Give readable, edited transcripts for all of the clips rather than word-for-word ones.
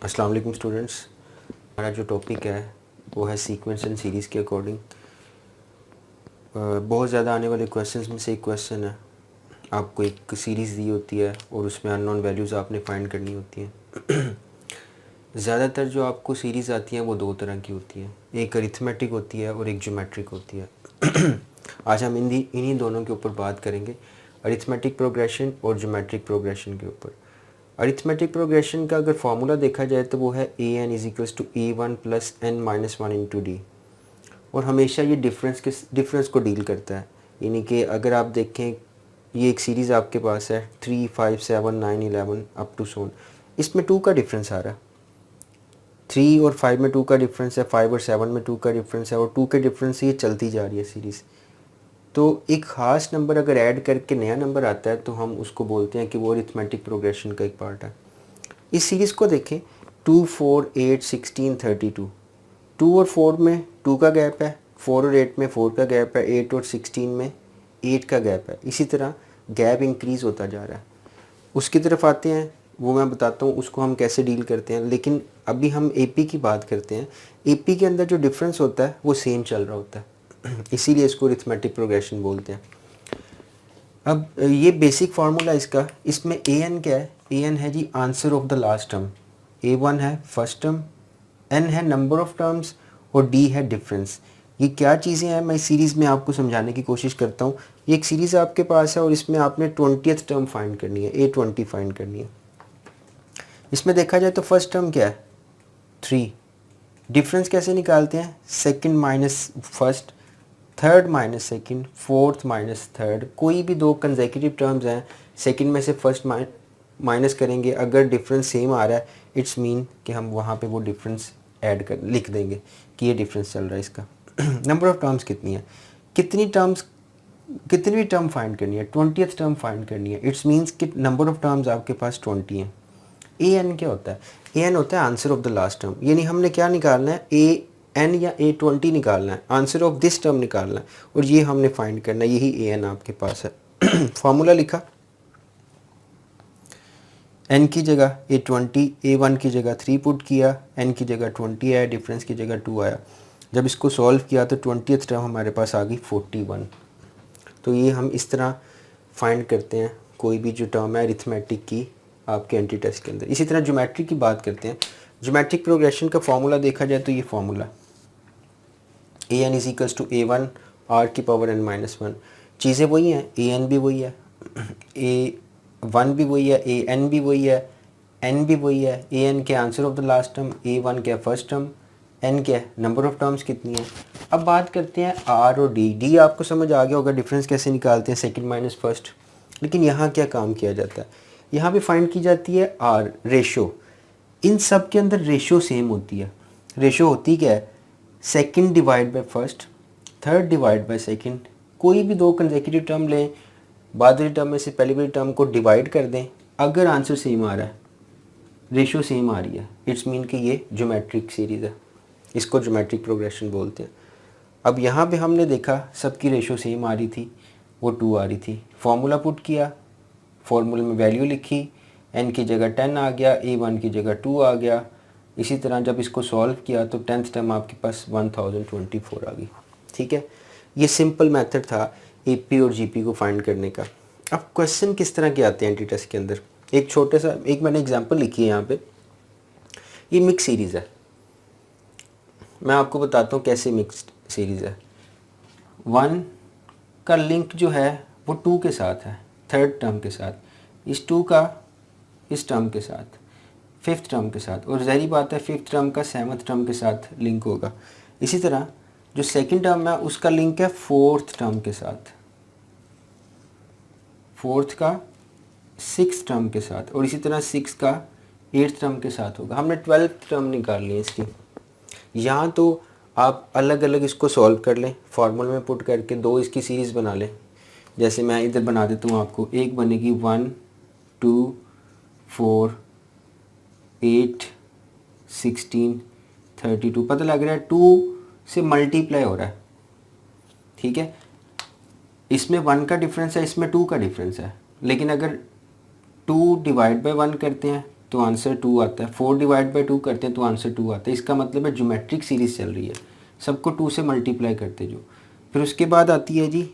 अस्सलाम वालेकुम स्टूडेंट्स। हमारा जो टॉपिक है वो है सीक्वेंस एंड सीरीज़ के अकॉर्डिंग। बहुत ज़्यादा आने वाले क्वेश्चंस में से एक क्वेश्चन है, आपको एक सीरीज़ दी होती है और उसमें अननोन वैल्यूज़ आपने फाइंड करनी होती हैं। ज़्यादातर जो आपको सीरीज़ आती हैं वो दो तरह की होती हैं, एक अरिथमेटिक होती है और एक ज्योमेट्रिक होती है। आज हम इन्हीं दोनों के ऊपर बात करेंगे, अरिथमेटिक प्रोग्रेशन और ज्योमेट्रिक प्रोग्रेशन के ऊपर। अरिथमेटिक प्रोग्रेशन का अगर फार्मूला देखा जाए तो वो है an = a1 + n-1 × d, और हमेशा ये डिफरेंस को डील करता है। यानी कि अगर आप देखें, ये एक सीरीज़ आपके पास है 3, 5, 7, 9, 11 अप टू सोन, इसमें 2 का डिफरेंस आ रहा है। 3 और 5 में 2 का डिफरेंस है, 5 और 7 में 2 का डिफरेंस है, और 2 के डिफरेंस से ये चलती जा रही है सीरीज़। तो एक ख़ास नंबर अगर ऐड करके नया नंबर आता है तो हम उसको बोलते हैं कि वो अरिथमेटिक प्रोग्रेशन का एक पार्ट है। इस सीरीज़ को देखें, 2, 4, 8, 16, 32। 2 और 4 में 2 का गैप है, 4 और 8 में 4 का गैप है, 8 और 16 में 8 का गैप है। इसी तरह गैप इंक्रीज़ होता जा रहा है। उसकी तरफ आते हैं, वो मैं बताता हूँ उसको हम कैसे डील करते हैं। लेकिन अभी हम एपी की बात करते हैं। एपी के अंदर जो डिफरेंस होता है वो सेम चल रहा होता है, इसीलिए इसको अरिथमेटिक प्रोग्रेशन बोलते हैं। अब ये बेसिक फार्मूला इसका, इसमें ए एन क्या है? ए एन है जी answer of the last term, A1 है फर्स्ट टर्म, n है नंबर ऑफ टर्म्स और d है डिफरेंस। ये क्या चीज़ें हैं मैं इस सीरीज़ में आपको समझाने की कोशिश करता हूँ। ये एक सीरीज़ आपके पास है और इसमें आपने 20th टर्म फाइंड करनी है, A20 फाइंड करनी है। इसमें देखा जाए तो फर्स्ट टर्म क्या है? 3। डिफरेंस कैसे निकालते हैं? Second minus first, third minus second, fourth minus third. कोई भी दो कंसेक्यूटिव टर्म्स हैं, सेकंड में से फर्स्ट माइनस करेंगे, अगर डिफरेंस सेम आ रहा है इट्स मीन कि हम वहाँ पे वो डिफरेंस ऐड कर लिख देंगे कि ये डिफरेंस चल रहा है इसका। नंबर ऑफ टर्म्स कितनी है? कितनी भी टर्म फाइंड करनी है, 20th टर्म फाइंड करनी है, इट्स मीन्स कि नंबर ऑफ टर्म्स आपके पास 20 हैं। ए एन क्या होता है? ए एन होता है answer of the last term. यानी हमने क्या निकालना है? ए एन या A20 निकालना है, आंसर ऑफ दिस टर्म निकालना है, और ये हमने फाइंड करना है। यही ए एन आपके पास है। फॉर्मूला लिखा, n की जगह A20, A1 की जगह 3 पुट किया, n की जगह 20 आया, डिफरेंस की जगह 2 आया। जब इसको सॉल्व किया तो 20th टर्म हमारे पास आ गई 41। तो ये हम इस तरह फाइंड करते हैं कोई भी जो टर्म है अरिथमेटिक की आपके एंटी टेस्ट के अंदर। इसी तरह ज्योमेट्रिक की बात करते हैं। ज्योमेट्रिक प्रोग्रेशन का फॉर्मूला देखा जाए तो ये फॉर्मूला an = A1 r⁻n-1। चीज़ें वही हैं, an भी वही है, A1 भी वही है, an भी वही है, n भी वही है। an के answer of the last term, A1 क्या फर्स्ट टर्म, n क्या है नंबर ऑफ टर्म्स कितनी है। अब बात करते हैं r और d आपको समझ आ गया होगा डिफरेंस कैसे निकालते हैं, सेकंड माइनस फर्स्ट। लेकिन यहाँ क्या काम किया जाता है? यहाँ पे फाइंड की जाती है r रेशो। इन सब के अंदर रेशो सेम होती है। रेशो होती क्या है? Second divide by first, third divide by second. कोई भी दो कंसेक्यूटिव टर्म लें, बाद वाली टर्म में से पहली वाली टर्म को डिवाइड कर दें, अगर आंसर सेम आ रहा है, रेशो सेम आ रही है, इट्स मीन कि ये ज्योमेट्रिक सीरीज़ है। इसको ज्योमेट्रिक प्रोग्रेशन बोलते हैं। अब यहाँ पे हमने देखा सबकी रेशो सेम आ रही थी, वो 2 आ रही थी। फॉर्मूला पुट किया, फॉर्मूले में वैल्यू लिखी, n की जगह 10 आ गया, A1 की जगह 2 आ गया। इसी तरह जब इसको सॉल्व किया तो 10th टर्म आपके पास 1024 आ गई। ठीक है, ये सिंपल मेथड था AP और GP को फाइंड करने का। अब क्वेश्चन किस तरह के आते हैं एंटी टेस्ट के अंदर? एक छोटे सा मैंने एग्जांपल लिखी है यहाँ पे। ये मिक्स सीरीज़ है, मैं आपको बताता हूँ कैसे मिक्स्ड सीरीज़ है। 1 का लिंक जो है वो 2 के साथ है, थर्ड टर्म के साथ, इस 2 का इस टर्म के साथ, फिफ्थ टर्म के साथ, और ज़ाहिर बात है फिफ्थ टर्म का सेवन्थ टर्म के साथ लिंक होगा। इसी तरह जो सेकंड टर्म है उसका लिंक है फोर्थ टर्म के साथ, फोर्थ का सिक्स टर्म के साथ, और इसी तरह सिक्स का एट्थ टर्म के साथ होगा। हमने 12th टर्म निकाल ली है इसकी। यहाँ तो आप अलग अलग इसको सॉल्व कर लें, फार्मूले में पुट करके दो इसकी सीरीज़ बना लें। जैसे मैं इधर बना देता हूँ आपको, एक बनेगी 1, 2, 4, 8, 16, 32। पता लग रहा है 2 से मल्टीप्लाई हो रहा है। ठीक है, इसमें 1 का डिफरेंस है, इसमें 2 का डिफरेंस है। लेकिन अगर 2 डिवाइड बाय 1 करते हैं तो आंसर 2 आता है। 4 डिवाइड बाई 2 करते हैं तो आंसर 2 आता है। इसका मतलब है ज्योमेट्रिक सीरीज़ चल रही है, सबको 2 से मल्टीप्लाई करते जो। फिर उसके बाद आती है जी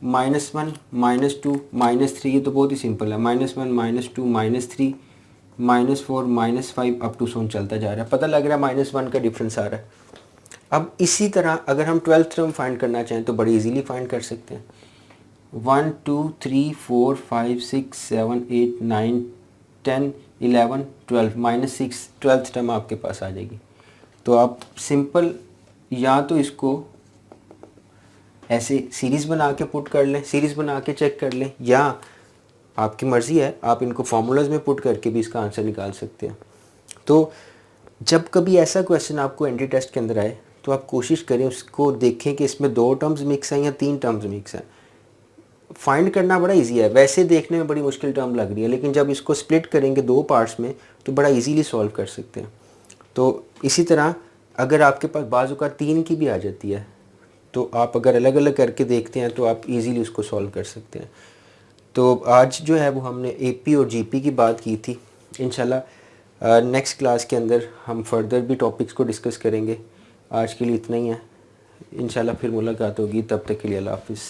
-1 -2 -3, ये तो बहुत ही सिंपल है। -1 -2 -3 -4 -5 अप टू सोन चलता जा रहा है। पता लग रहा है -1 का डिफरेंस आ रहा है। अब इसी तरह अगर हम 12th टर्म फाइंड करना चाहें तो बड़ी इजीली फाइंड कर सकते हैं। 1 2 3 4 5 6 7 8 9 10 11 12 -6 12th टर्म आपके पास आ जाएगी। तो आप सिंपल या तो इसको ऐसे सीरीज़ बना के पुट कर लें, सीरीज़ बना के चेक कर लें, या आपकी मर्ज़ी है आप इनको फार्मूलाज में पुट करके भी इसका आंसर निकाल सकते हैं। तो जब कभी ऐसा क्वेश्चन आपको एंट्री टेस्ट के अंदर आए तो आप कोशिश करें उसको देखें कि इसमें 2 टर्म्स मिक्स हैं या 3 टर्म्स मिक्स हैं। फाइंड करना बड़ा इजी है, वैसे देखने में बड़ी मुश्किल टर्म लग रही है, लेकिन जब इसको स्प्लिट करेंगे 2 पार्ट्स में तो बड़ा इजीली सॉल्व कर सकते हैं। तो इसी तरह अगर आपके पास बाजू का 3 की भी आ जाती है तो आप अगर अलग अलग करके देखते हैं तो आप इजीली उसको सॉल्व कर सकते हैं। तो आज जो है वो हमने एपी और जीपी की बात की थी। इंशाल्लाह नेक्स्ट क्लास के अंदर हम फर्दर भी टॉपिक्स को डिस्कस करेंगे। आज के लिए इतना ही है, इंशाल्लाह फिर मुलाकात होगी, तब तक के लिए अल्लाह हाफ़िज़।